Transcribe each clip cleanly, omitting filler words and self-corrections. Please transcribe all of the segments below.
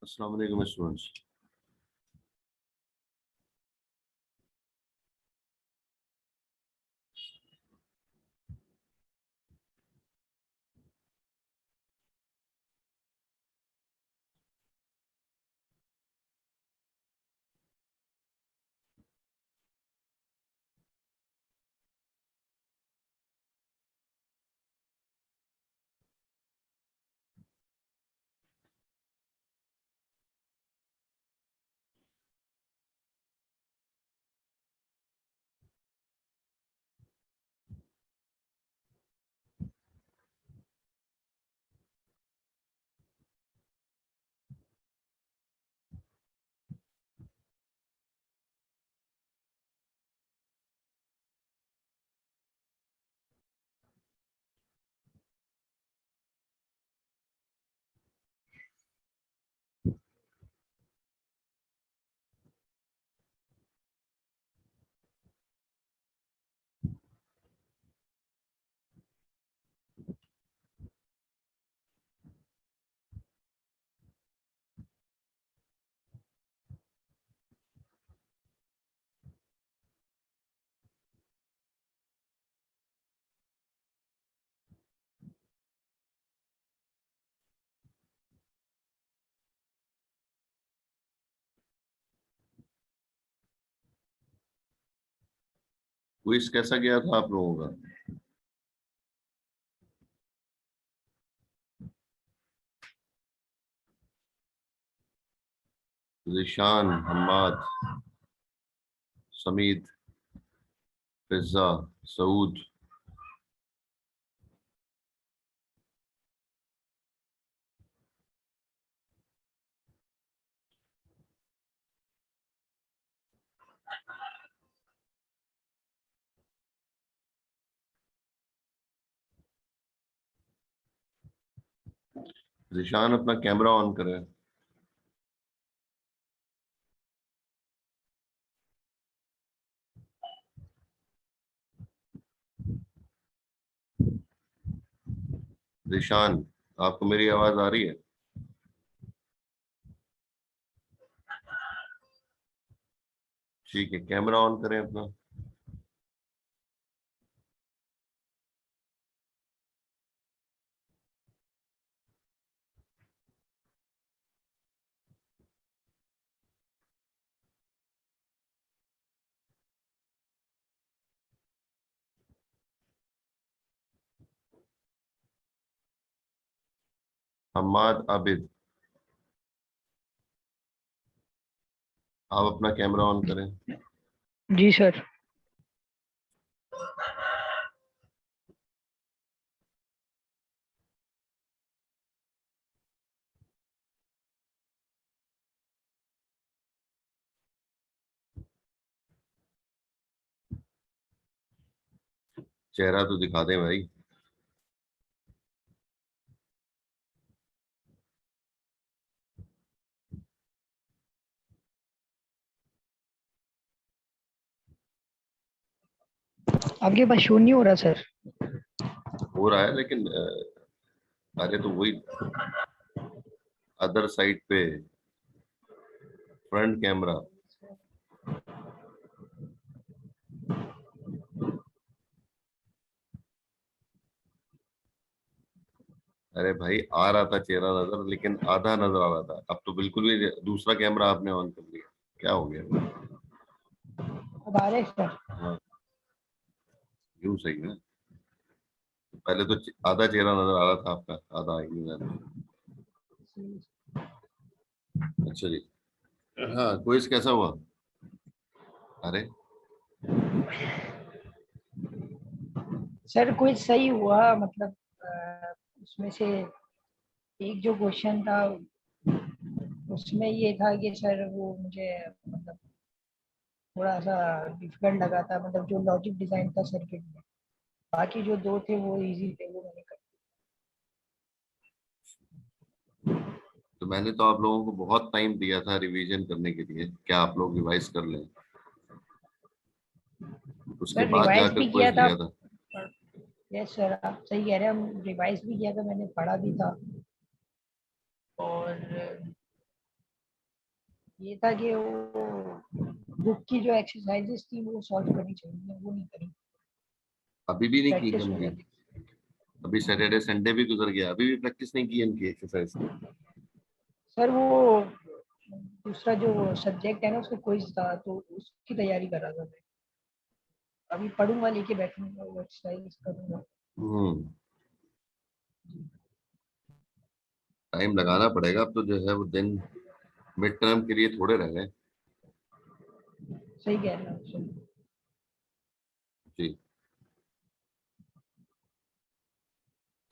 अस्सलाम वालेकुम students. Quiz कैसा गया था आप लोगों का? ज़ीशान, हम्माद, समीद, फिज़ा, सऊद। ज़ीशान अपना कैमरा ऑन करे। ज़ीशान, आपको मेरी आवाज आ रही है? ठीक है, कैमरा ऑन करें अपना। हम्माद आबिद, आप अपना कैमरा ऑन करें। जी सर। चेहरा तो दिखा दें भाई। आपके पास शो नहीं हो रहा सर? हो रहा है लेकिन अरे तो वही अदर साइड पे फ्रंट कैमरा। अरे भाई आ रहा था चेहरा नजर, लेकिन आधा नजर आ रहा था। अब तो बिल्कुल ही दूसरा कैमरा आपने ऑन कर लिया, क्या हो गया? अब आ रहे सर? हाँ, यूं सही है। पहले तो आधा चेहरा नजर आ रहा था आपका, आधा ही नजर। अच्छा जी। हाँ, क्विज कैसा हुआ? अरे सर कुछ सही हुआ, मतलब उसमें से एक जो क्वेश्चन था उसमें ये था कि सर वो मुझे मतलब थोड़ा सा डिफिकल्ट लगा था, मतलब जो लॉजिक डिजाइन था सर्किट में। बाकी जो दो थे वो इजी थे, वो मैंने कर। तो मैंने तो आप लोगों को बहुत टाइम दिया था रिवीजन करने के लिए, क्या आप लोग रिवाइज कर लें? उसके सर बाद रिवाइज जाकर भी किया क्विज था। दिया था। यस सर, आप सही कह रहे हैं, हम रिवाइज भी किया था, मैंने पढ़ा भी था। और ये था कि वो बुक की जो एक्सरसाइजेस थी वो सॉल्व करनी चाहिए, वो नहीं करी, अभी भी नहीं की प्रैक्टिस हो कंप्लीट? जाती। अभी सैटरडे संडे भी गुजर गया, अभी भी प्रैक्टिस नहीं की इनकी एक्सरसाइज की? सर वो दूसरा जो सब्जेक्ट है ना उसका क्विज था, तो उसकी तैयारी कर रहा था मैं। अभी पढ़ूंगा, लेके बैठूंगा, वो एक्सरसाइज करूंगा। हम्म, टाइम लगाना पड़ेगा अब तो, जो है वो दिन मिड टर्म के लिए थोड़े रह गए। सही कह रहे हैं आप सर। जी,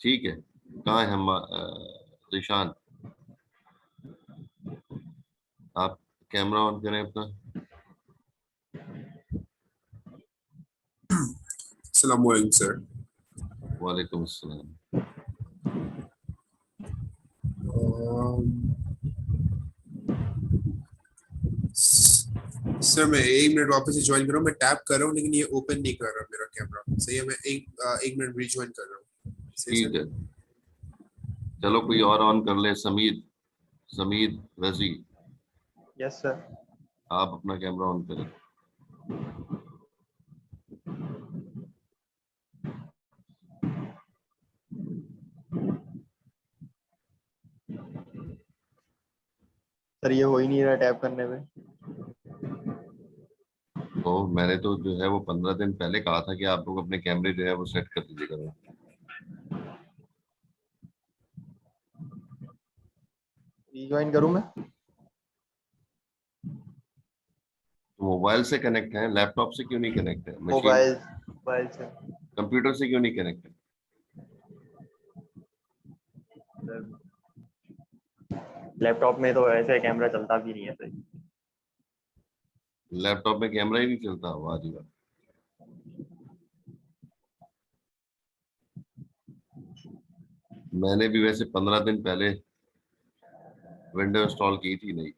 ठीक है। कहाँ है हम जिशान? आप कैमरा ऑन करें अपना। Assalamualaikum, sir. वालेकुम अस्सलाम। Um, सर मैं 1 मिनट वापस से ज्वाइन कर रहा हूँ, मैं टैप कर रहा हूँ लेकिन ये ओपन नहीं कर रहा मेरा कैमरा। सही है, मैं एक मिनट रिज्वाइन कर रहा हूँ। सही ठीक सर। है, चलो कोई और ऑन कर ले। समीर, समीर रजी, यस सर। आप अपना कैमरा ऑन करें। सर ये हो ही नहीं रहा टैप करने पे। तो मैंने तो जो है वो 15 दिन पहले कहा था कि आप लोग अपने कैमरे जो है वो सेट कर दीजिए करो। रिज्वाइन करूँ मैं? तो मोबाइल से कनेक्ट है, लैपटॉप से क्यों नहीं कनेक्ट है? मशीन, मोबाइल मोबाइल से। कंप्यूटर से क्यों नहीं कनेक्ट है? लैपटॉप में तो ऐसे कैमरा चलता भी नहीं है सही। लैपटॉप में कैमरा ही नहीं चलता? वाह जी वाह। मैंने भी वैसे 15 दिन पहले विंडो इंस्टॉल की थी नहीं,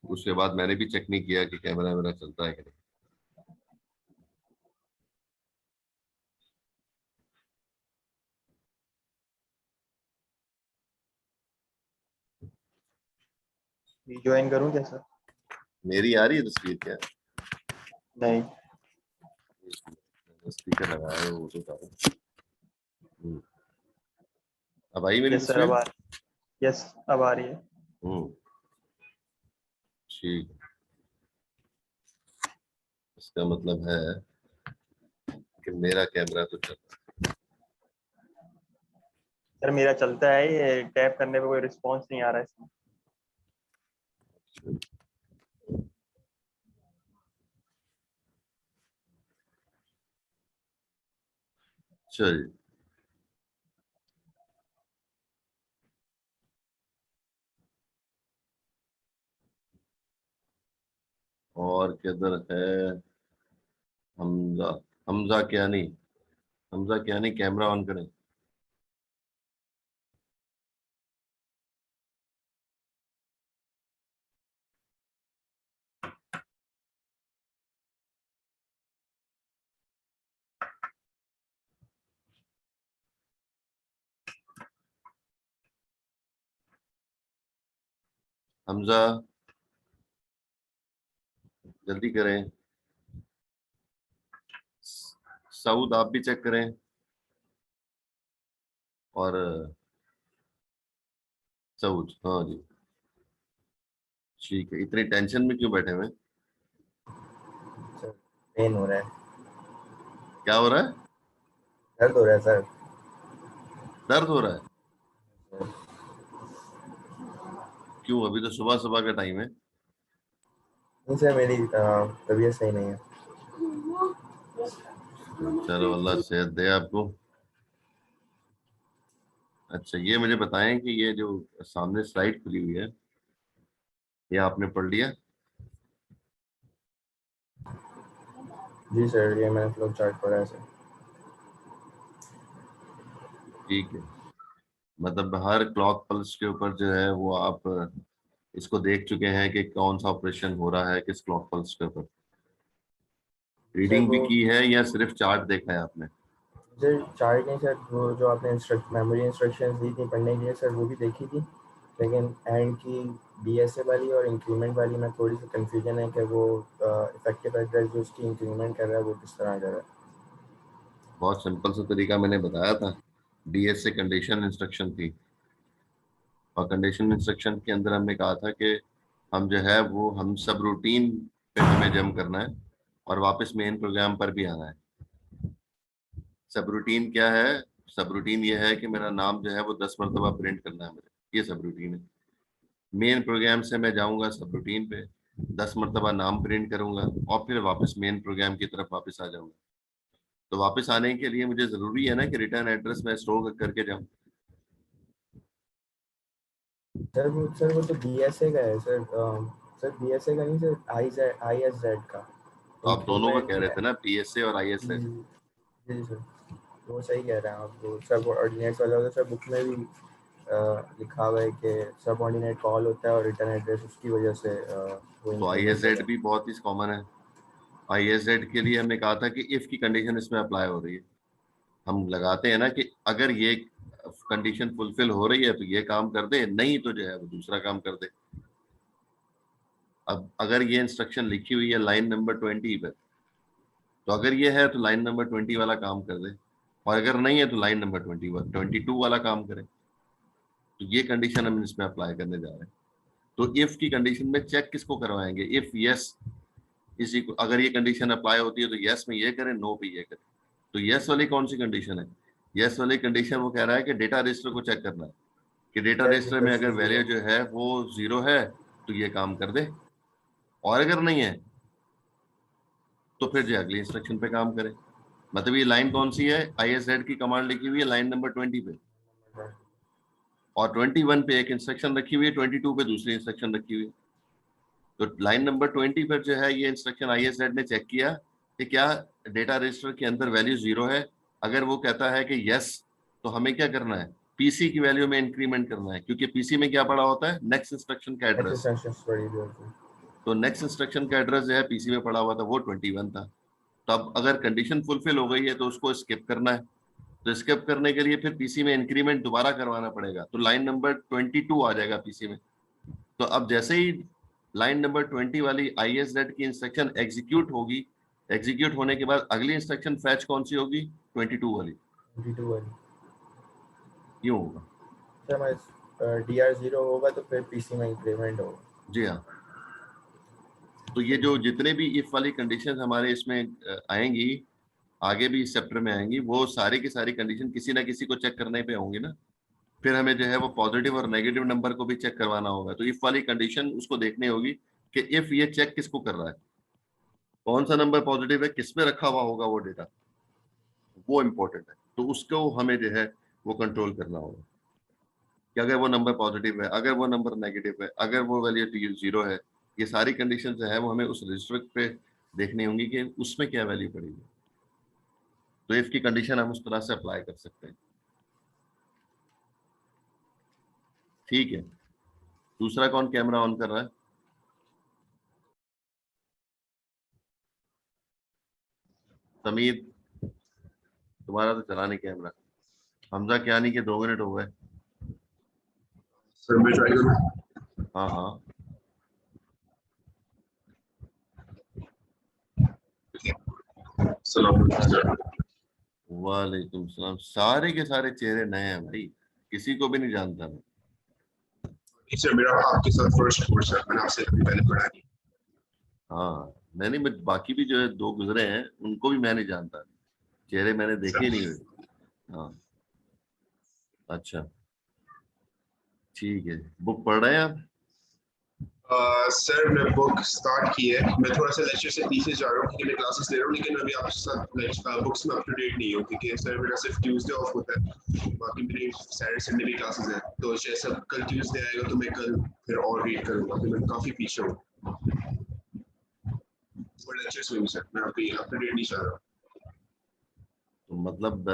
उसके बाद मैंने भी चेक नहीं किया कि कैमरा मेरा चलता है कि नहीं। रिज्वाइन करूँ क्या सर? मेरी आ रही है तस्वीर क्या? नहीं। स्पीकर लगाया है वो तो था। अब आई मेरी यस सर, अब तस्वीर? आ यस अब आ रही है। हम्म, ठीक। इसका मतलब है कि मेरा कैमरा तो चल रहा सर मेरा चलता है, ये टैप करने पे कोई रिस्पॉन्स नहीं आ रहा है इसमें। है। चलिए, और किधर है हमजा? हमजा क्या नहीं, हमजा क्या नहीं, कैमरा ऑन करें। हमजा जल्दी करें। सऊद आप भी चेक करें। और सऊद, हाँ जी, ठीक है। इतनी टेंशन में क्यों बैठे हुए हैं? सर पेन हो रहा है, क्या हो रहा है? दर्द हो रहा है सर। दर्द हो रहा है? क्यों, अभी तो सुबह सुबह का टाइम है। नहीं सर, मेरी तबीयत सही नहीं है। चलो अल्लाह सेहत दे आपको। अच्छा, ये मुझे बताएं कि ये जो सामने स्लाइड खुली हुई है, ये आपने पढ़ लिया? जी सर, ये मैंने फ्लो चार्ट पढ़ा है सर। ठीक है, मतलब हर क्लॉक पल्स के ऊपर जो है वो आप इसको देख चुके हैं कि कौन सा ऑपरेशन हो रहा है किस क्लॉक पल्स के ऊपर? सर रीडिंग भी वो की है या सिर्फ चार्ट देखा है आपने? सर चार्ट नहीं सर, वो जो आपने मेमोरी इंस्ट्रक्शंस दी थी पढ़ने के लिए सर, वो भी देखी थी, लेकिन एंड की DSA वाली और इंक्रीमेंट वाली में थोड़ी सी कंफ्यूजन है कि वो इफेक्टिव एड्रेस जो उसकी इंक्रीमेंट कर रहा है वो किस तरह कर रहा है। बहुत सिंपल सा तरीका मैंने बताया था, डीएसए कंडीशन इंस्ट्रक्शन थी, और कंडीशन इंस्ट्रक्शन के अंदर हमने कहा था कि हम जो है वो हम सब रूटीन पे हमें जंप करना है और वापस मेन प्रोग्राम पर भी आना है। सब रूटीन क्या है? सब रूटीन ये है कि मेरा नाम जो है वो 10 मरतबा प्रिंट करना है मुझे, ये सब रूटीन है। मेन प्रोग्राम से मैं जाऊंगा सब रूटीन पे, 10 मरतबा नाम प्रिंट करूंगा और फिर वापस मेन प्रोग्राम की तरफ वापस आ जाऊंगा। तो वापस आने के लिए मुझे जरूरी है ना कि रिटर्न एड्रेस मैं स्टोर करके जाऊं। सर वो तो DSA का है सर। सर DSA का नहीं सर, ISZ का तो आप दोनों का कह इंक्रीमेंट। रहे थे ना, पीएसए और आईएसए। जी सर, वो सही कह रहे हैं आप। वो सब ऑर्डिनेट्स वाला होता है सर, बुक में भी लिखा हुआ है कि सब ऑर्डिनेट कॉल होता है और रिटर्न एड्रेस उसकी वजह से वो तो इंक्रीमेंट आईएसजेड भी बहुत ही कॉमन है। आईएसजेड के लिए हमने कहा था कि इफ की कंडीशन इसमें अप्लाई हो रही है, हम लगाते हैं ना कि अगर ये कंडीशन फुलफिल हो रही है तो ये काम कर दे, नहीं तो जो है वो दूसरा काम कर दे। अब अगर ये इंस्ट्रक्शन लिखी हुई है लाइन नंबर 20 पर, तो अगर ये है तो लाइन नंबर 20 वाला काम कर दे, और अगर नहीं है तो लाइन नंबर 22 वाला काम करे। तो ये कंडीशन हम इसमें अप्लाई करने जा रहे हैं। तो इफ की कंडीशन में चेक किसको करवाएंगे? इफ यस इसी को, अगर ये कंडीशन अप्लाई होती है तो यस में ये करें, नो पे ये करें। तो यस वाली कौन सी कंडीशन है? यस वाली कंडीशन वो कह रहा है कि डेटा रजिस्टर को चेक करना है कि डेटा रजिस्टर में अगर वैल्यू जो है वो 0 है तो ये काम कर दे, और अगर नहीं है तो फिर जो अगली इंस्ट्रक्शन पे काम करे। मतलब ये लाइन कौन सी है? ISZ की कमांड लिखी हुई है लाइन नंबर 20 पे, और 21 पे एक इंस्ट्रक्शन रखी हुई है, 22 पे दूसरी इंस्ट्रक्शन रखी हुई है। तो लाइन नंबर 20 पर जो है ये इंस्ट्रक्शन ISZ ने चेक किया कि क्या डेटा रजिस्टर के अंदर वैल्यू 0 है। अगर वो कहता है कि यस, तो हमें क्या करना है? पीसी की वैल्यू में इंक्रीमेंट करना है, क्योंकि पीसी में क्या पड़ा होता है? नेक्स्ट इंस्ट्रक्शन का एड्रेस। तो नेक्स्ट इंस्ट्रक्शन का एड्रेस जो है पीसी में पड़ा हुआ था वो 21 था। तो अब अगर कंडीशन फुलफिल हो गई है तो उसको स्किप करना है। तो स्किप करने के लिए फिर पीसी में इंक्रीमेंट दोबारा करवाना पड़ेगा, तो लाइन नंबर 22 आ जाएगा पीसी में। तो अब जैसे ही लाइन नंबर 20 वाली ISZ की इंस्ट्रक्शन एग्जीक्यूट होगी, एग्जीक्यूट होने के बाद अगली इंस्ट्रक्शन फैच कौन सी होगी? 22 वाली। 22 वाली क्यों होगा? सर हमारे DR0 होगा तो फिर पीसी में इंक्रीमेंट होगा। जी हाँ। तो ये जो जितने भी इफ वाली कंडीशन हमारे इसमें आएंगी, आगे भी इस चैप्टर में आएंगी, वो सारी की सारी कंडीशन किसी ना किसी को चेक करने पे होंगी ना। फिर हमें जो है वो पॉजिटिव और नेगेटिव नंबर को भी चेक करवाना होगा। तो इफ वाली कंडीशन उसको देखनी होगी कि इफ ये चेक किसको कर रहा है, कौन सा नंबर पॉजिटिव है, किस पे रखा हुआ होगा वो डेटा, वो इंपॉर्टेंट है। तो उसको हमें जो है वो कंट्रोल करना होगा कि अगर वो नंबर पॉजिटिव है, अगर वो नंबर नेगेटिव है, अगर वो वैल्यू 0 है, ये सारी कंडीशन जो है वो हमें उस रजिस्टर पे देखनी होंगी कि उसमें क्या वैल्यू पड़ेगी। तो इफ की कंडीशन हम उस तरह से अप्लाई कर सकते हैं। ठीक है, दूसरा कौन कैमरा ऑन कर रहा है? समीर, तुम्हारा तो चला नहीं कैमरा। हमजा क्या नहीं कि 2 मिनट हो गए। सर मैं ट्राई करूं? हाँ हाँ। सलाम सर। वालेकुम सलाम। सारे के सारे चेहरे नए हैं भाई, किसी को भी नहीं जानता मैं। सर मेरा आपके साथ फर्स्ट कोर्स है, मैंने आपसे कभी पहले पढ़ा नहीं। हाँ, मैंने बाकी भी जो है 2 गुजरे हैं, उनको भी मैं नहीं जानता, चेहरे मैंने देखे नहीं हुए। हाँ अच्छा, ठीक है। बुक पढ़ रहे हैं आप? सर मैं बुक स्टार्ट की है, मैं थोड़ा सा लेक्चर से पीछे जा रहा हूँ क्योंकि मैं क्लासेस ले रहा हूँ, लेकिन अभी आपके साथ बुक्स में अप टू डेट नहीं हूँ क्योंकि सर मेरा सिर्फ ट्यूसडे ऑफ होता है, बाकी मेरी सैटरडे संडे भी क्लासेस हैं। तो जैसे कल ट्यूसडे आएगा तो मैं कल फिर और रीड करूँगा, तो मैं काफ़ी पीछे हूँ और लेक्चर्स में भी सर, मैं अभी अप टू डेट नहीं चल रहा। तो मतलब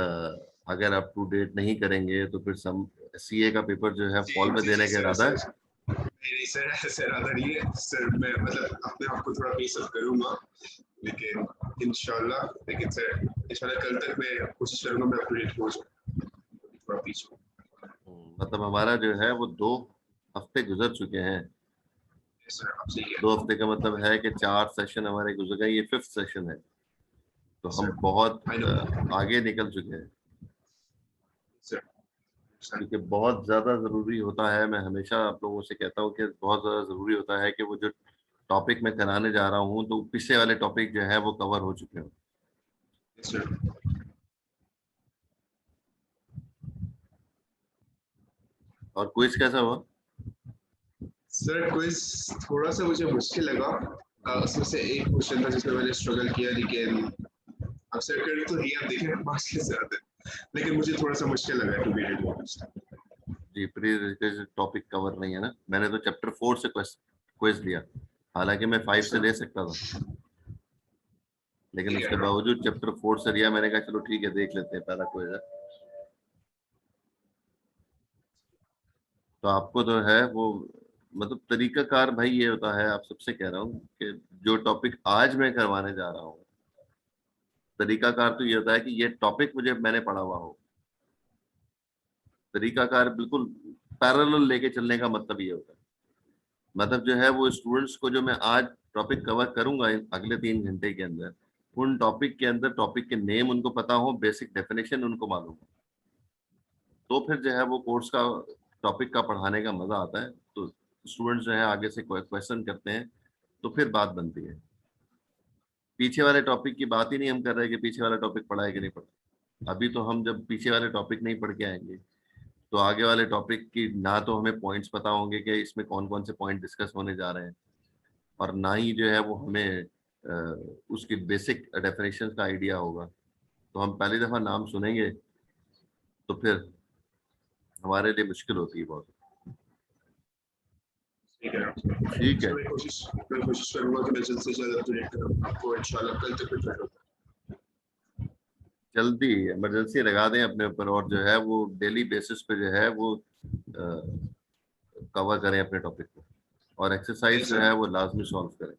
अगर आप टू डेट नहीं करेंगे तो फिर सम CA का पेपर जो है फॉल में देने का इरादा है? नहीं सर, ऐसा इरादा नहीं है सर, मैं मतलब अपने आप को थोड़ा पेस अप करूँगा, लेकिन इंशाल्लाह, लेकिन सर इंशाल्लाह कल तक मैं कोशिश करूँगा मैं अपडेट हो जाऊँ, थोड़ा पीछे। मतलब हमारा जो है वो 2 हफ्ते गुजर चुके हैं सर आप सही कह 2 हफ्ते का मतलब है कि 4 सेशन हमारे गुजर गए, ये 5th सेशन है, तो हम Sir, बहुत I know. आगे निकल चुके हैं, सर सर क्योंकि बहुत ज़्यादा ज़रूरी होता है, मैं हमेशा आप लोगों से कहता हूँ कि बहुत ज़्यादा ज़रूरी होता है कि वो जो टॉपिक मैं कराने जा रहा हूँ तो पिछले वाले टॉपिक जो है वो कवर हो चुके हैं। सर और क्विज कैसा हुआ? सर क्विज थोड़ा सा मुझे मुश्किल लगा। उसमें से एक क्वेश्चन था जिसमें मैंने स्ट्रगल किया, लेकिन अब सर करें तो नहीं, आप देखें मार्क्स कैसे आते हैं, लेकिन मुझे थोड़ा सा मुश्किल लगा टू बी रियली ऑनेस्ट। जी, प्री टॉपिक कवर नहीं है ना, मैंने तो चैप्टर 4 से क्विज लिया, हालांकि मैं 5 से ले सकता था, लेकिन ठीक उसके है बावजूद चैप्टर 4 से लिया। मैंने कहा चलो ठीक है, देख लेते हैं पहला क्विज है। तो आपको तो है वो, मतलब तरीकाकार भाई ये होता है, आप सबसे कह रहा हूँ कि जो टॉपिक आज मैं करवाने जा रहा हूँ, तरीकाकार तो ये होता है कि ये टॉपिक मुझे मैंने पढ़ा हुआ हो। तरीकाकार बिल्कुल पैरेलल लेके चलने का मतलब ये होता है, मतलब जो है वो स्टूडेंट्स को जो मैं आज टॉपिक कवर करूंगा अगले 3 घंटे के अंदर, उन टॉपिक के अंदर टॉपिक के नेम उनको पता हो, बेसिक डेफिनेशन उनको मालूम हो, तो फिर जो है वो कोर्स का टॉपिक का पढ़ाने का मजा आता है। तो स्टूडेंट्स जो है आगे से क्वेश्चन करते हैं, तो फिर बात बनती है। पीछे वाले टॉपिक की बात ही नहीं हम कर रहे कि पीछे वाला टॉपिक पढ़ा है कि नहीं पढ़ा। अभी तो हम जब पीछे वाले टॉपिक नहीं पढ़ के आएंगे तो आगे वाले टॉपिक की ना तो हमें पॉइंट्स पता होंगे कि इसमें कौन कौन से पॉइंट डिस्कस होने जा रहे हैं, और ना ही जो है वो हमें उसकी बेसिक डेफिनेशन का आइडिया होगा। तो हम पहली दफा नाम सुनेंगे तो फिर हमारे लिए मुश्किल होती है बहुत। ठीक है ठीक है, सर, मैं कोशिश करूंगा कि मैं जल्द से जल्द अपडेट करूं आपको, इंशाल्लाह कल तक प्रिपेयर होता जल्दी इमरजेंसी लगा दें अपने ऊपर, और जो है वो डेली बेसिस पे जो है वो कवर करें अपने टॉपिक को, और है एक्सरसाइज जो सर। है वो लाजमी सॉल्व करें।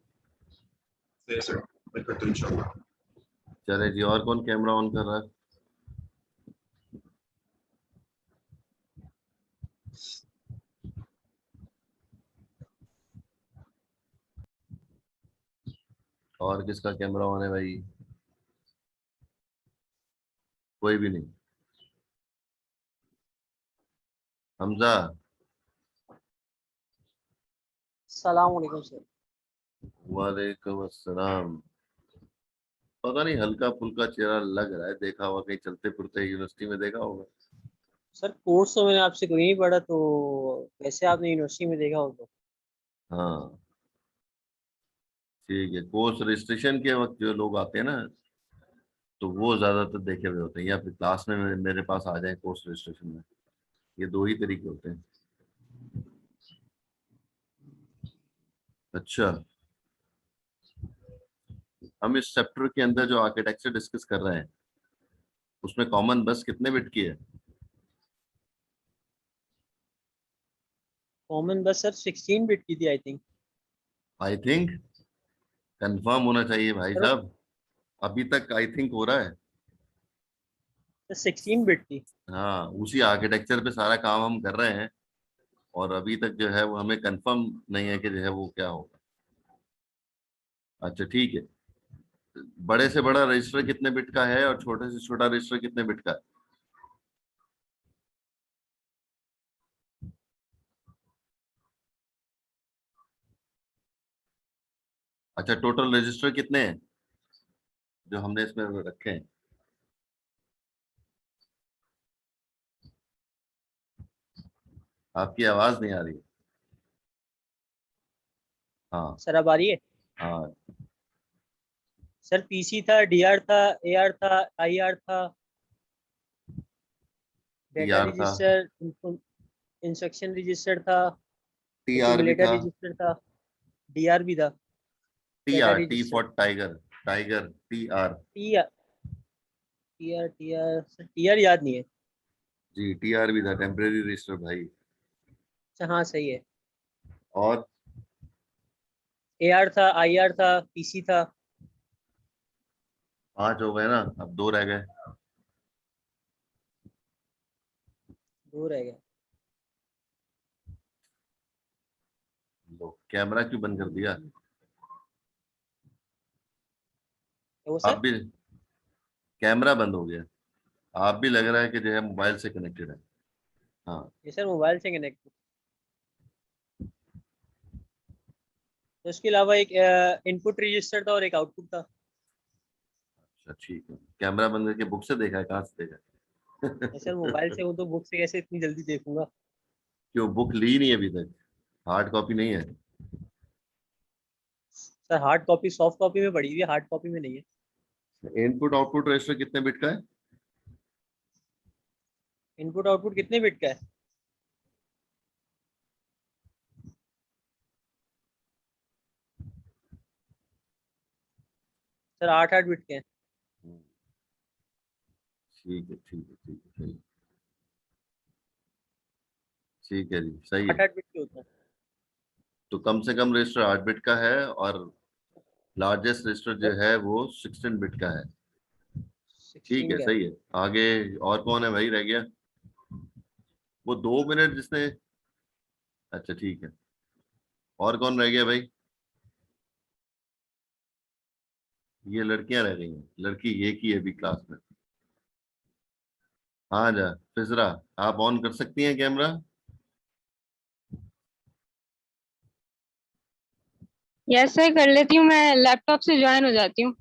सही सर, मैं करता हूं इंशाल्लाह। चले जी, और कौन कैमरा ऑन कर रहा है? और किसका कैमरा ऑन है भाई? कोई भी नहीं। हमजा, सलाम अलैकुम सर। वालेकुम अस्सलाम। पता नहीं, हल्का फुल्का चेहरा लग रहा है, देखा होगा कहीं चलते फिरते यूनिवर्सिटी में देखा होगा। सर कोर्स तो मैंने आपसे कोई नहीं पढ़ा, तो कैसे आपने यूनिवर्सिटी में देखा हो तो? हाँ ठीक है, कोर्स रजिस्ट्रेशन के वक्त जो लोग आते हैं ना, तो वो ज्यादातर देखे हुए होते हैं, या फिर क्लास में मेरे पास आ जाए कोर्स रजिस्ट्रेशन में। ये 2 ही तरीके होते हैं। अच्छा, हम इस चैप्टर के अंदर जो आर्किटेक्चर डिस्कस कर रहे हैं उसमें कॉमन बस कितने बिट की है? कॉमन बस सर 16 बिट की थी I think. I think confirm होना चाहिए भाई सर साहब, अभी तक आई थिंक हो रहा है। 16 बिट थी। हाँ, उसी आर्किटेक्चर पे सारा काम हम कर रहे हैं, और अभी तक जो है वो हमें कंफर्म नहीं है कि जो है वो क्या होगा। अच्छा ठीक है, बड़े से बड़ा रजिस्टर कितने बिट का है और छोटे से छोटा रजिस्टर कितने बिट का है? अच्छा, टोटल रजिस्टर कितने हैं जो हमने इसमें रखे हैं? आपकी आवाज नहीं आ रही। हाँ सर अब आ रही है? हाँ। सर पीसी था, डीआर था, एआर था, आईआर था, टी डेटा आर था, रजिस्टर, इंस्ट्रक्शन रजिस्टर था, टी आर भी एक्यूमुलेटर था, रजिस्टर था, डीआर भी था, T data R, T register. For tiger, tiger T R. TR TR TR sir TR याद नहीं है। जी, टी आर भी था, टेम्परेरी रजिस्टर भाई। अच्छा हाँ सही है। और एआर था, आईआर था, पीसी था। 5 हो गए ना, अब 2 रह गए। दो रह गया। लो, कैमरा क्यों बंद कर दिया? वो आप सर भी, कैमरा बंद हो गया। आप भी लग रहा है कि जो है मोबाइल से कनेक्टेड है। हाँ ये सर मोबाइल से कनेक्ट, तो इसके अलावा एक इनपुट रजिस्टर था और एक आउटपुट था। अच्छा ठीक है, कैमरा बंद करके बुक से देखा है, कहाँ से देखा ये सर मोबाइल से है? हूँ तो बुक से कैसे इतनी जल्दी देखूंगा? क्यों, बुक ली नहीं अभी तक? हार्ड कॉपी नहीं है? Sir hard copy soft copy में पड़ी हुई है, हार्ड कॉपी में नहीं है। इनपुट आउटपुट रजिस्टर कितने बिट का है? इनपुट आउटपुट कितने बिट का है? सर 8 बिट के हैं। ठीक है ठीक है ठीक है, सही, ठीक है जी, सही है। 8 बिट के होते हैं। तो कम से कम रजिस्टर 8 बिट का है और लार्जेस्ट रजिस्टर जो है वो 16 बिट का है। ठीक 16 है, का है। सही है। आगे और कौन है भाई, रह गया वो 2 मिनट जिसने, अच्छा ठीक है, और कौन रह गया भाई? ये लड़कियां रह गई हैं, लड़की एक ही है अभी क्लास में। हाँ जा फिजरा, आप ऑन कर सकती हैं कैमरा? यस सर, कर लेती हूँ। मैं लैपटॉप से ज्वाइन हो जाती हूँ।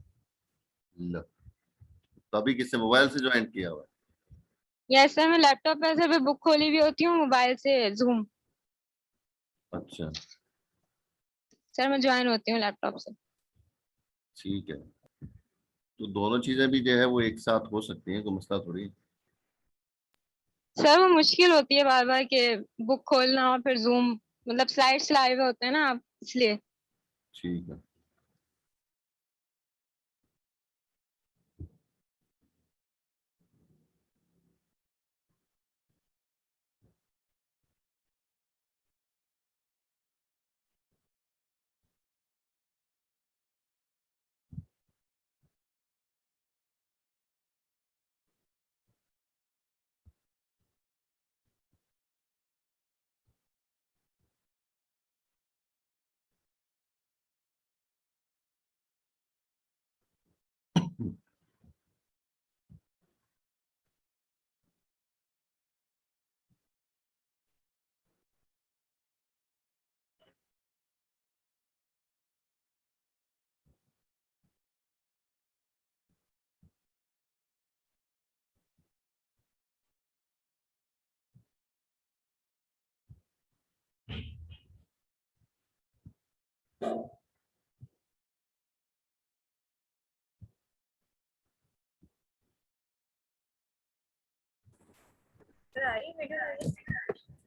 लो, तो अभी किससे, मोबाइल से ज्वाइन किया हुआ है? यस सर, मैं लैपटॉप पे ऐसे पे बुक खोली भी होती हूँ, मोबाइल से जूम। अच्छा सर मैं ज्वाइन होती हूँ लैपटॉप से। ठीक है, तो दोनों चीजें भी जो है वो एक साथ हो सकती हैं, कोई मसला थोड़ी है। सर वो मुश्किल होती है बार बार के बुक खोलना और फिर जूम, मतलब स्लाइड्स लाइव होते हैं ना आप, इसलिए। ठीक है,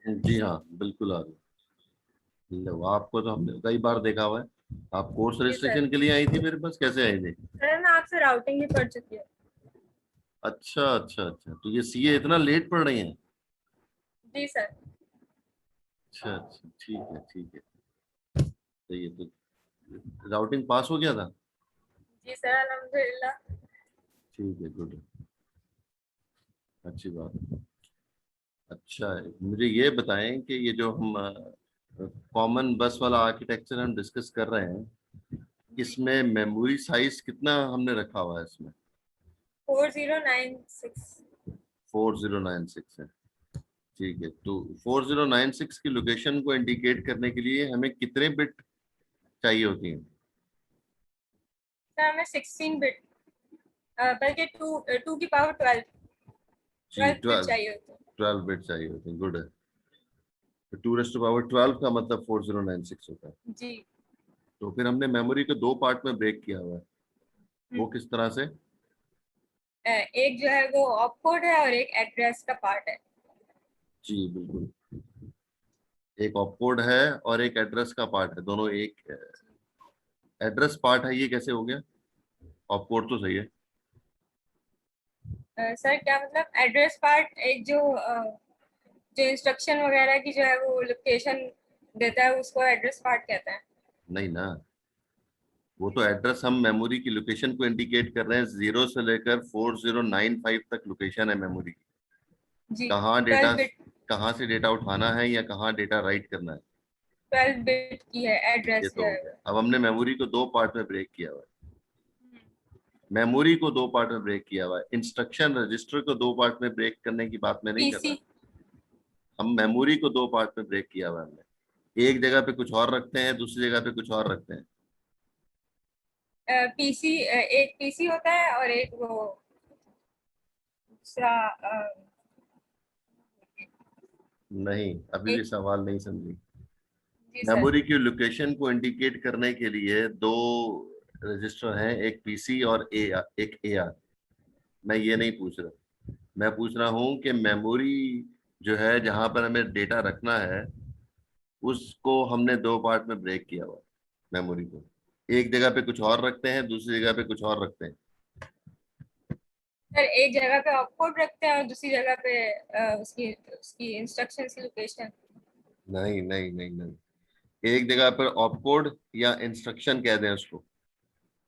जी हाँ बिल्कुल आ गई। लो, आपको तो हमने कई बार देखा हुआ है, आप कोर्स रजिस्ट्रेशन के लिए आई थी मेरे पास, कैसे आई थी? सर मैं आपसे राउटिंग भी पढ़ चुकी हूँ। अच्छा अच्छा अच्छा, तो ये सीए इतना लेट पढ़ रही हैं? जी सर। अच्छा अच्छा, ठीक है ठीक है, सही है। तो राउटिंग पास हो गया था? जी सर अल्हम्दुलिल्लाह। ठीक है, गुड, अच्छी बात है। अच्छा है, मुझे ये बताएं कि ये जो हम कॉमन बस वाला आर्किटेक्चर हम डिस्कस कर रहे हैं, इसमें मेमोरी साइज कितना हमने रखा हुआ है इसमें? 4096। 4096 है, ठीक है। तो 4096 की लोकेशन को इंडिकेट करने के लिए हमें कितने बिट चाहिए होती हैं? सर हमें 16 बिट बल्कि 2 की पावर 12 जी 12 बिट चाहिए होते हैं। 12 बिट चाहिए होती हैं, गुड है। तो 2⁻12 का मतलब 4096 होता है। जी। तो फिर हमने मेमोरी को 2 पार्ट में ब्रेक किया हुआ है, वो किस तरह से? एक जो है वो ऑप कोड है और एक एड्रेस का पार्ट है। जी बिल्कुल, एक ऑपकोड है और एक एड्रेस का पार्ट है, दोनों एक एड्रेस पार्ट है, ये कैसे हो गया? ऑपकोड तो सही है। सर क्या मतलब एड्रेस पार्ट, एक जो इंस्ट्रक्शन वगैरह की जो है वो लोकेशन देता है उसको एड्रेस पार्ट कहते हैं। नहीं ना, वो तो एड्रेस हम मेमोरी की लोकेशन को इंडिकेट कर रहे हैं, 0 से लेकर 4095 तक लोकेशन है मेमोरी की। जी कहाँ 12 डेटा, बिट। कहाँ से डेटा उठाना है या कहाँ डेटा राइट करना है? 12 बिट की है ये एड्रेस तो जो हो है गया। अब हमने मेमोरी को दो पार्ट में ब्रेक किया हुआ है, मेमोरी को दो पार्ट में ब्रेक किया हुआ है। इंस्ट्रक्शन रजिस्टर को दो पार्ट में ब्रेक करने की बात मैं नहीं कर पीसी रहा। हम मेमोरी को दो पार्ट में ब्रेक किया हुआ है हमने। एक जगह पे कुछ और रखते हैं, दूसरी जगह पे कुछ और रखते हैं। पीसी एक पीसी होता है और एक वो दूसरा नहीं, अभी भी एक सवाल नहीं समझी। जी सर मेमोरी की लोकेशन को इंडिकेट करने के लिए दो रजिस्टर हैं, एक पीसी और एक एआर। मैं ये नहीं पूछ रहा, मैं पूछ रहा हूँ कि मेमोरी जो है जहां पर हमें डेटा रखना है उसको हमने दो पार्ट में ब्रेक किया हुआ है। मेमोरी को एक जगह पे कुछ और रखते हैं, दूसरी जगह पे कुछ और रखते हैं। सर एक जगह पे ऑपकोड रखते हैं और दूसरी जगह पे उसकी उसकी इंस्ट्रक्शन की लोकेशन नहीं नहीं नहीं नहीं, एक जगह पर ऑपकोड या इंस्ट्रक्शन कह दें उसको,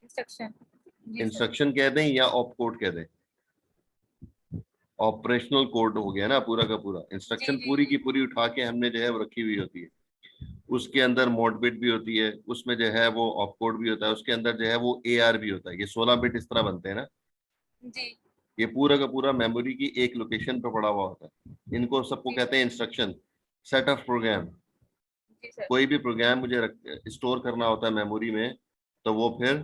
इंस्ट्रक्शन जी सर इंस्ट्रक्शन कह दें या ऑपकोड कह दें। ऑपरेशनल कोड हो गया ना पूरा का पूरा। इंस्ट्रक्शन जी पूरी की पूरी उठा के हमने जो है वो रखी हुई होती है। उसके अंदर मोड बिट भी होती है, उसमें जो है वो ऑपकोड भी होता है, उसके अंदर जो है वो एआर भी होता है। ये 16 बिट इस तरह बनते हैं ना। जी ये पूरा का पूरा मेमोरी की एक लोकेशन पर पड़ा हुआ होता है। इनको सबको जी कहते सर हैं इंस्ट्रक्शन, सेट ऑफ प्रोग्राम। जी सर कोई भी प्रोग्राम मुझे स्टोर करना होता है मेमोरी में, तो वो फिर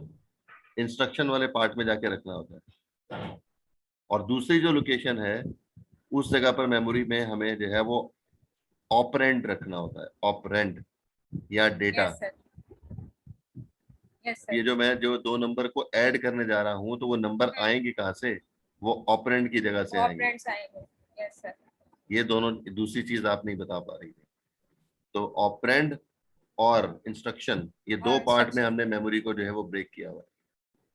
इंस्ट्रक्शन वाले पार्ट में जाके रखना होता है। और दूसरी जो लोकेशन है उस जगह पर मेमोरी में हमें जो है वो ऑपरेंड रखना होता है, ऑपरेंड या डेटा। यस सर यस ये सर जो मैं जो दो नंबर को ऐड करने जा रहा हूं तो वो नंबर आएंगे कहाँ से? वो ऑपरेंड की जगह से आएंगे। ऑपरेंड्स आएंगे यस सर ये दोनों, दूसरी चीज आप नहीं बता पा रही थी। तो ऑपरेंड और इंस्ट्रक्शन, ये और दो पार्ट में इंस्ट्रक्शन हमने मेमोरी को जो है वो ब्रेक किया हुआ है।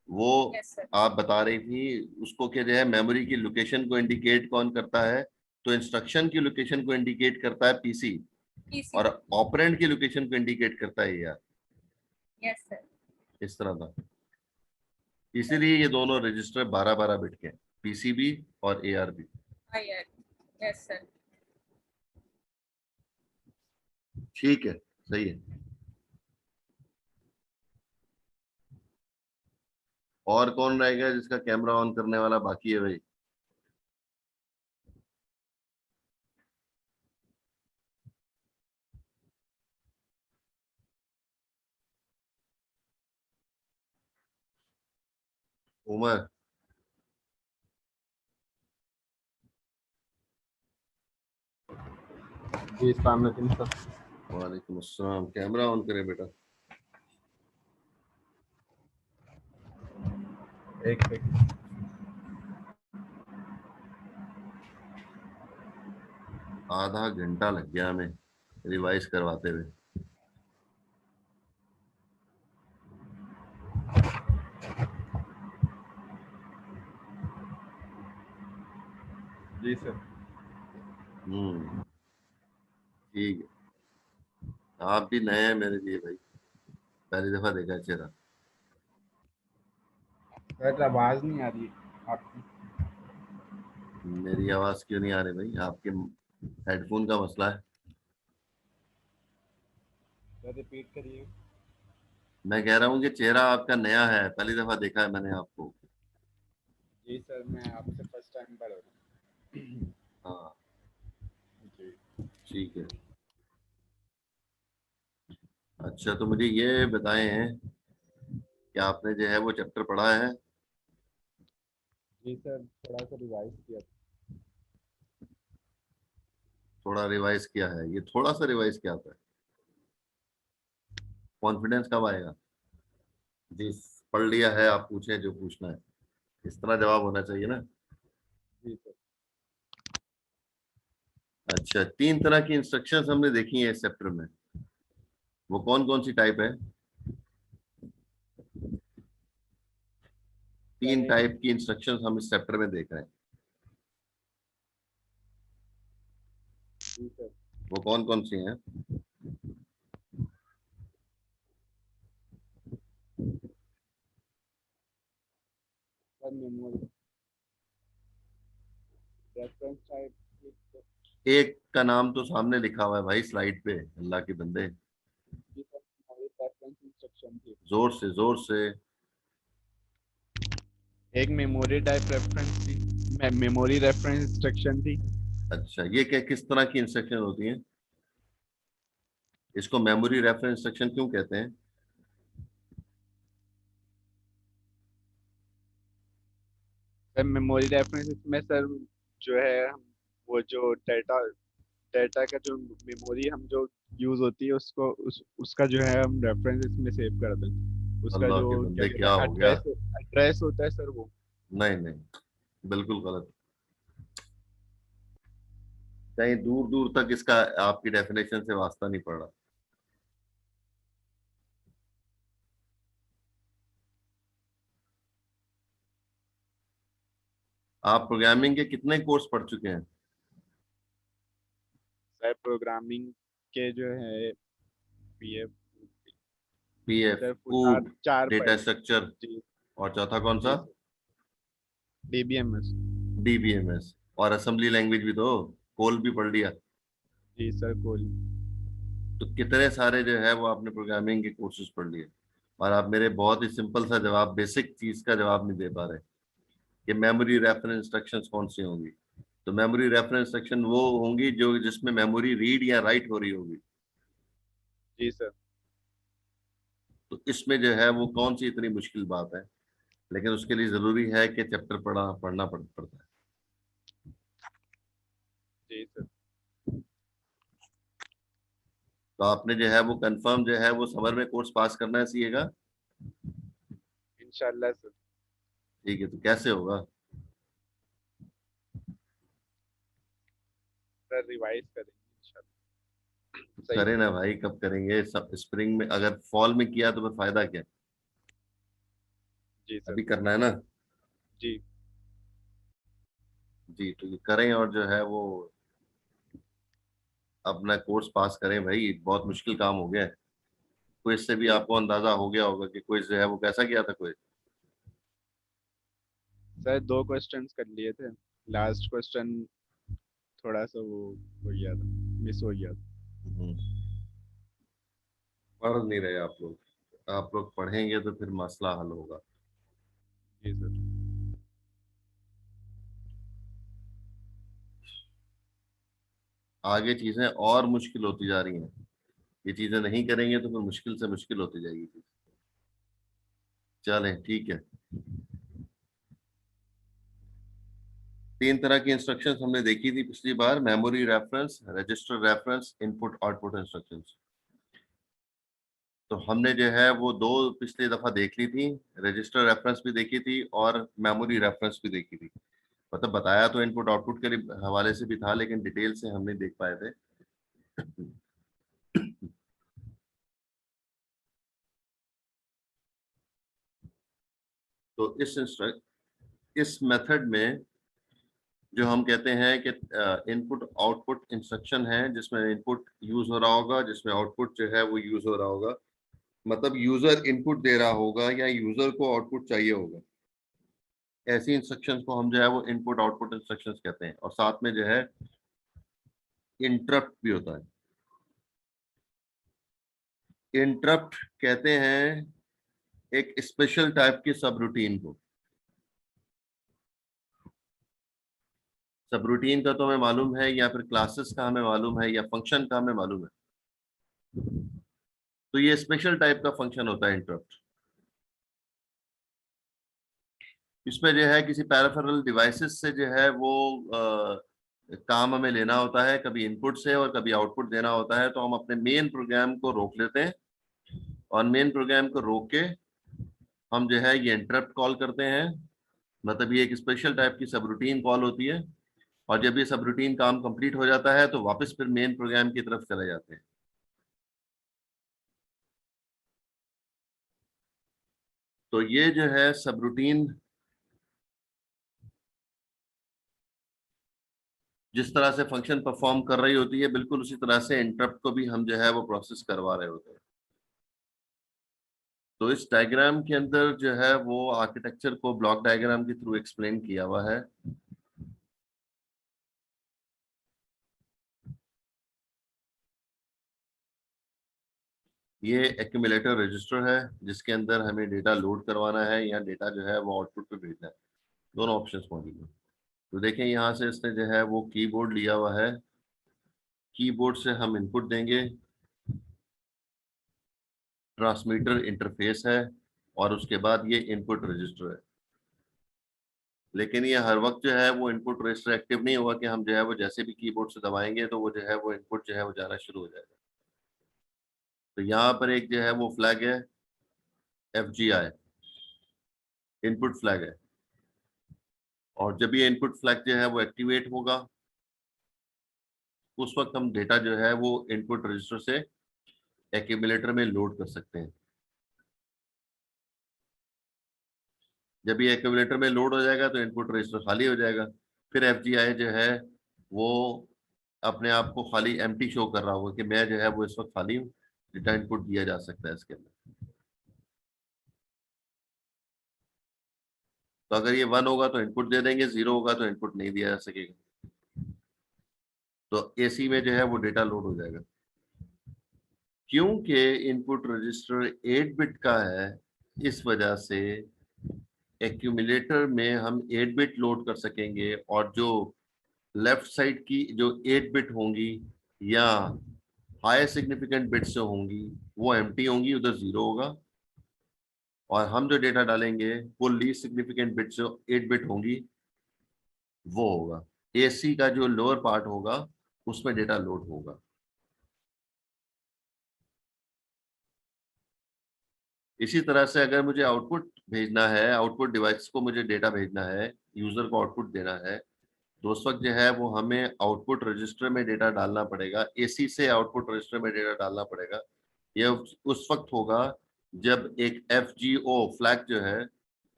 वो यस सर आप बता रही थी उसको क्या जो है मेमोरी की लोकेशन को इंडिकेट कौन करता है? तो इंस्ट्रक्शन की लोकेशन को इंडिकेट करता है पीसी, पीसी और ऑपरेंड की लोकेशन को इंडिकेट करता है यार। यस सर इस तरह था। इसीलिए ये दोनों रजिस्टर 12-12 बिट के हैं, पीसीबी और एआरबी। आई यस सर ठीक है, सही है। और कौन रहेगा जिसका कैमरा ऑन करने वाला बाकी है भाई? उमर, जी अस्सलाम वालेकुम सर। वालेकुम अस्सलाम। कैमरा ऑन करे बेटा। एक मिनट। आधा घंटा लग गया हमें रिवाइज करवाते हुए। जी सर। ठीक है। आप भी नए हैं मेरे लिए भाई, पहली दफा देखा है चेहरा। सर आवाज नहीं आ रही आपकी। मेरी आवाज क्यों नहीं आ रही भाई? आपके हेडफोन का मसला है। सर रिपीट करिए। मैं कह रहा हूँ कि चेहरा आपका नया है, पहली दफा देखा है मैंने आपको। जी सर मैं आपसे फर्स्ट टाइम पर हो रहा हूँ। हाँ जी ठीक है। अच्छा तो मुझे ये बताएं कि आपने जो है वो चैप्टर पढ़ा है? जी सर थोड़ा सा रिवाइज किया। थोड़ा रिवाइज किया है? ये थोड़ा सा रिवाइज क्या होता है? कॉन्फिडेंस कब आएगा? जी, पढ़ लिया है, आप पूछें जो पूछना है। इस तरह जवाब होना चाहिए ना। जी सर। अच्छा, 3 तरह की इंस्ट्रक्शंस हमने देखी है इस चैप्टर में। वो कौन कौन सी टाइप है? 3 टाइप की इंस्ट्रक्शंस हम इस चैप्टर में देख रहे हैं। जी सर। वो कौन कौन सी हैं? Sir memory reference type. एक का नाम तो सामने लिखा हुआ है भाई स्लाइड पे, अल्लाह के बंदे। जोर से, जोर से। एक मेमोरी टाइप रेफरेंस थी, मेमोरी रेफरेंस इंस्ट्रक्शन थी। अच्छा, ये क्या किस तरह की इंस्ट्रक्शन होती है? इसको मेमोरी रेफरेंस इंस्ट्रक्शन क्यों कहते हैं? सर मेमोरी रेफरेंस में सर जो है हम वो जो डाटा डाटा का जो मेमोरी हम जो यूज होती है उसको उसका जो है हम रेफरेंस इसमें सेव कर दें, उसका अल्लाह जो के क्या बंदे, कहते क्या हैं हो गया? एड्रेस एड्रेस होता है सर वो। नहीं नहीं, बिल्कुल गलत। कहीं दूर दूर तक इसका आपकी डेफिनेशन से वास्ता नहीं पड़ रहा। आप प्रोग्रामिंग के कितने कोर्स पढ़ चुके हैं? सर प्रोग्रामिंग के जो है पीएफ पीएफ, सर चार कूट, चार डेटा पढ़े। स्ट्रक्चर, जी और चौथा कौन सा? जी सर, डीबीएमएस। डीबीएमएस। और असेंबली लैंग्वेज भी तो, कोल भी पढ़ लिया। जी सर कोल। तो कितने सारे जो है वो आपने प्रोग्रामिंग के कोर्सेज पढ़ लिए, और आप मेरे बहुत ही सिंपल सा जवाब, बेसिक चीज का जवाब नहीं दे पा रहे कि मेमोरी रेफरेंस इंस्ट्रक्शंस कौन सी होंगी। तो मेमोरी रेफरेंस इंस्ट्रक्शन वो होंगी जो जिसमें मेमोरी रीड या राइट हो रही होगी। जी सर। तो इसमें जो है वो कौन सी इतनी मुश्किल बात है, लेकिन उसके लिए जरूरी है कि चैप्टर पढ़ना पड़ता है। जी सर। तो आपने जो है वो कंफर्म जो है वो समर में कोर्स पास करना है, सीएगा। इंशाल्लाह सर। ठीक है, तो कैसे होगा? सर रिवाइज करेंगे इंशाल्लाह। सही करें से। ना भाई, कब करेंगे? सब स्प्रिंग में, अगर फॉल में किया तो फिर फायदा क्या? जी सर। अभी करना है ना। जी जी, तो ये करें, और जो है वो अपना कोर्स पास करें भाई। बहुत मुश्किल काम हो गया है। क्विज से भी जी आपको अंदाजा हो गया होगा कि क्विज जो है वो कैसा किया था क्विज। सर 2 क्वेश्चंस कर लिए थे, लास्ट क्वेश्चन थोड़ा सा वो हो गया था, मिस हो गया था। पढ़ नहीं रहे आप लोग। आप लोग पढ़ेंगे तो फिर मसला हल होगा। जी सर। आगे चीजें और मुश्किल होती जा रही हैं। ये चीजें नहीं करेंगे तो फिर मुश्किल से मुश्किल होती जाएगी चीज। चलें, ठीक है। 3 तरह की इंस्ट्रक्शंस हमने देखी थी पिछली बार: memory reference, register reference, input output instructions. तो हमने जो है वो 2 पिछली दफा देख ली थी। रजिस्टर रेफरेंस भी देखी थी और मेमोरी रेफरेंस भी देखी थी। मतलब बताया तो इनपुट आउटपुट के हवाले से भी था, लेकिन डिटेल से हम नहीं देख पाए थे। तो इस मेथड में जो हम कहते हैं कि इनपुट आउटपुट इंस्ट्रक्शन है, जिसमें इनपुट यूज हो रहा होगा, जिसमें आउटपुट जो है वो यूज हो रहा होगा। मतलब यूजर इनपुट दे रहा होगा या यूजर को आउटपुट चाहिए होगा। ऐसी इंस्ट्रक्शंस को हम जो है वो इनपुट आउटपुट इंस्ट्रक्शंस कहते हैं। और साथ में जो है इंटरप्ट भी होता है। इंटरप्ट कहते हैं एक स्पेशल टाइप की सब रूटीन को। सब रूटीन का तो हमें मालूम है, या फिर क्लासेस का हमें मालूम है, या फंक्शन का हमें मालूम है। तो ये स्पेशल टाइप का फंक्शन होता है इंटरप्ट। इसमें जो है किसी पैराफेरल डिवाइसेस से जो है वो काम हमें लेना होता है, कभी इनपुट से और कभी आउटपुट देना होता है। तो हम अपने मेन प्रोग्राम को रोक लेते हैं, और मेन प्रोग्राम को रोक के हम जो है ये इंटरप्ट कॉल करते हैं। मतलब ये एक स्पेशल टाइप की सब रूटीन कॉल होती है। और जब ये सब रूटीन काम कंप्लीट हो जाता है तो वापस फिर मेन प्रोग्राम की तरफ चले जाते हैं। तो ये जो है सब रूटीन जिस तरह से फंक्शन परफॉर्म कर रही होती है, बिल्कुल उसी तरह से इंटरप्ट को भी हम जो है वो प्रोसेस करवा रहे होते हैं। तो इस डायग्राम के अंदर जो है वो आर्किटेक्चर को ब्लॉक डायग्राम के थ्रू एक्सप्लेन किया हुआ है। ये एक्यूमुलेटर रजिस्टर है जिसके अंदर हमें डेटा लोड करवाना है या डेटा जो है वो आउटपुट पे भेजना है। दोनों ऑप्शंस मौजूद हैं। तो देखें यहाँ से इसने जो है वो कीबोर्ड लिया हुआ है, कीबोर्ड से हम इनपुट देंगे, ट्रांसमीटर इंटरफेस है और उसके बाद ये इनपुट रजिस्टर है। लेकिन ये हर वक्त जो है वो इनपुट रजिस्टर एक्टिव नहीं होगा कि हम जो है वो जैसे भी कीबोर्ड से दबाएंगे तो वो जो है वो इनपुट जो है वो जाना शुरू हो जाएगा। तो यहाँ पर एक जो है वो फ्लैग है FGI, इनपुट फ्लैग है, और जब ये इनपुट फ्लैग जो है वो एक्टिवेट होगा उस वक्त हम डेटा जो है वो इनपुट रजिस्टर से एक्यूमुलेटर में लोड कर सकते हैं। जब ये एक्यूमुलेटर में लोड हो जाएगा तो इनपुट रजिस्टर खाली हो जाएगा। फिर FGI जो है वो अपने आप को खाली एम्प्टी शो कर रहा होगा कि मैं जो है वो इस वक्त खाली हूँ, डेटा इनपुट दिया जा सकता है इसके अंदर। तो अगर ये 1 होगा तो इनपुट दे देंगे, 0 होगा तो इनपुट नहीं दिया जा सकेगा। तो AC में जो है वो डेटा लोड हो जाएगा। क्योंकि इनपुट रजिस्टर 8 बिट का है, इस वजह से एक्यूमुलेटर में हम 8 बिट लोड कर सकेंगे और जो लेफ्ट साइड की जो 8 बिट होंगी या हाई सिग्निफिकेंट बिट से होंगी वो एम्प्टी होंगी, उधर 0 होगा, और हम जो डेटा डालेंगे वो लीस्ट सिग्निफिकेंट बिट जो 8 बिट होंगी वो होगा। AC का जो लोअर पार्ट होगा उसमें डेटा लोड होगा। इसी तरह से अगर मुझे आउटपुट भेजना है, आउटपुट डिवाइस को मुझे डेटा भेजना है, यूजर को आउटपुट देना है, तो उस वक्त जो है वो हमें आउटपुट रजिस्टर में डेटा डालना पड़ेगा। AC से आउटपुट रजिस्टर में डेटा डालना पड़ेगा। यह उस वक्त होगा जब एक FGO फ्लैग जो है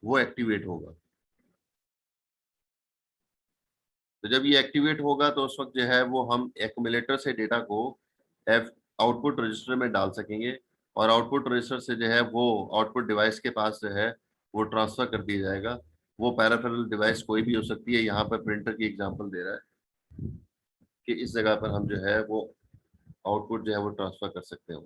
वो एक्टिवेट होगा। तो जब ये एक्टिवेट होगा तो उस वक्त जो है वो हम एक्यूमुलेटर से डेटा को आउटपुट रजिस्टर में डाल सकेंगे और आउटपुट रजिस्टर से जो है वो आउटपुट डिवाइस के पास जो है वो ट्रांसफर कर दिया जाएगा। वो पैराफेरल डिवाइस कोई भी हो सकती है, यहाँ पर प्रिंटर की एग्जांपल दे रहा है कि इस जगह पर हम जो है वो आउटपुट जो है वो ट्रांसफर कर सकते हैं।